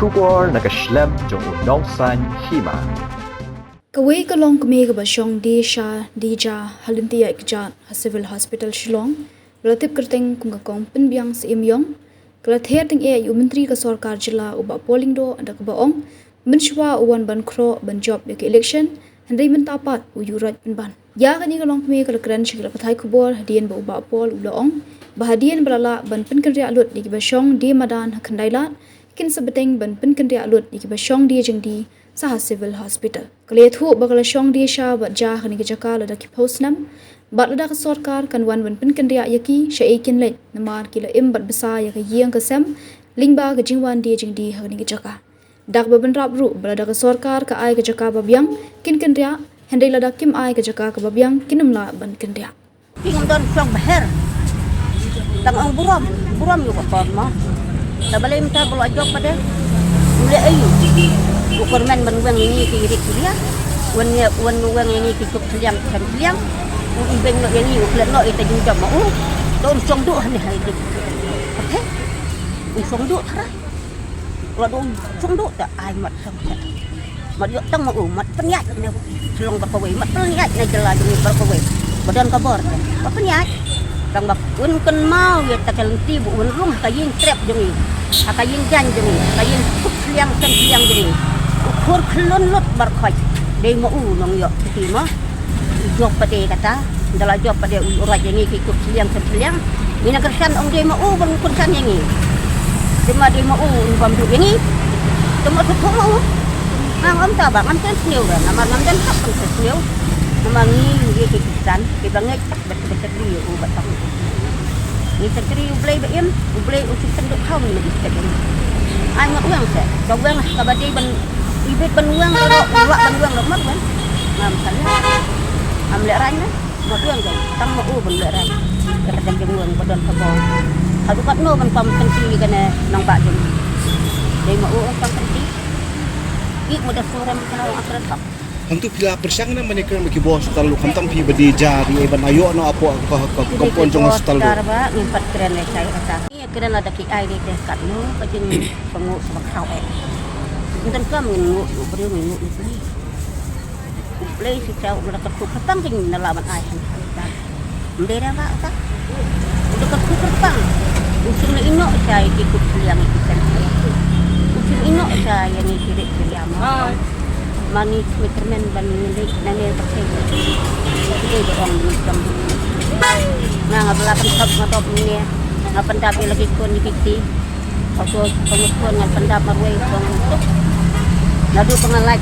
Shubor nakaslem jong unongsan hima. Kawai kalong kami ka basyong Desha Dija Halintia Ikjat Civil Hospital Shillong relatif kerteng kung kakong penbiang sa imyong kalather ting yu menteri ka sarkar jila uba polling do anda ka baong menshwa uwan ban kro ban job yak election handai mentapat uyurat penban ya kani kalong kami kalakran shikla pathai kubor hadian ba uba pol ulaong bahadian balala ban penkendria alut di basyong di madan hakandailat kin sebeteng ban penkendria alut di basyong di jengdi sa civil hospital kaliathu bakala syong di sha ba ja kani ka jakala da ki postnam bat lada ka sarkar kan wan ban penkendria yaki sha ekin let namar kila im bat besa ya ka yeng ka sem lingba ka jingwan di jengdi kani ka jaka dak ba ban rap ru balada ka sarkar ka ai ka jaka babyang kin kendria handai lada kim ai ka jaka ka babyang kinumla ban kendria Tinggal don syong baher tang ang buram yo ka forma nabalay minta bolo ajok pada mulai ayu ukur men benwang ini kiri dia wan wang ini kikuk seliang kan seliang ibeng no ini uklet no ita jujam mau don syong du hani hai dik oke syong du thara lo don syong du ta ai mat syong ta mat yo tang mau mat penyat ne selong berkawe mat penyat ne jela demi berkawe badan kabor apa penyat tang bak un kan mau ya ta kalenti bu un rum kayin trap demi kayin jan demi kayin kuk seliang kan seliang demi ukur kelon lot berkhoi dei mau nong yo timo job pade kata dalam job pada urat yang ini ikut seliang mina kersan ong dei mau bang kersan yang ini cuma dei mau bam du yang ini cuma tu mau ang om ta bang am kan sniu dah nama ngam dan kap kan sniu nama ni ye kersan ke bangai betul dia ubat tak ni sekri ublay baim ublay usik tenduk kau ni sekri ai ngak uang se kau uang kabadi ban ibet ban uang ro wa ban uang ro mat ban ngam salah am le ran mat uang kan tang mau ban le ran ka tang jeng uang badan kabo hadu kat no ban pam kenti kana nang ba jeng dei mau uang pam kenti ik moda suram kana akran tak Untuk pila persang na manikran bagi bos talu kamtam pi badi jari ban ayo no apo ka kompon jong talu darba ngimpat keren le sai kata ni keren ada ki ai de kat no ka jeng pengu sebab kau Intan kam ngu beri ngu ni. Play si cau berdekat ku petang king nalaman ai han. Mendera ba ta? Berdekat ku petang. Usul ino saya ikut seliang ikan. Usul ino saya ni kiri seliang. Mani Smitterman ban ni nane pakai. Ini dorong macam. Nah ngabelakan top ngatop ni. Ngapan tapi lagi kun dikiti. Aku pengukuhan dengan pendap marwai pengutuk. Lalu pengalaj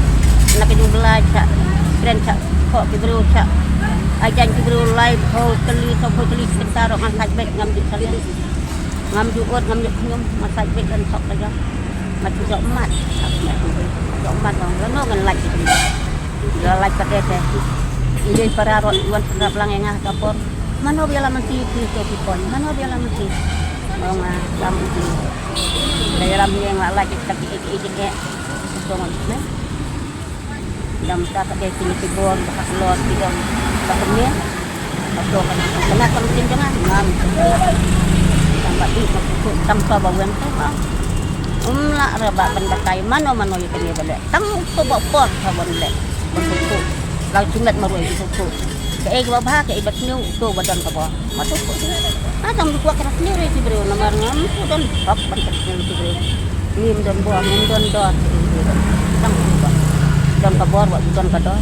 nak kena belajar keren cak kok kibru cak ajan kibru live ho keli sebentar ngan sajbek ngam dik salih ngam juot ngam nyum masajbek dan sok saja mati jok mat jok mat dong leno ngan laj laj pada teh ini para rot iwan pendap lang engah kapor mano biala mesti itu pipon mano biala mestiong lam itu dalam yang laj kaki ijek songon ne dam ta ka de sini tibon ka lor tidong ka kene atau kana kan tin jangan ngam tambah di ka tanpa bawen ta la ra ba ban batai mano yo kene bale tang to ba por ka bon le ko la jungat maroi ko ke e ba ba ke ibat niu to badan ka ba masuk ko tang ku ka niu re ti bro namar ngam ko don kap ban ka niu ti bro nim don bo nim don dot tang dan kabor wa don kador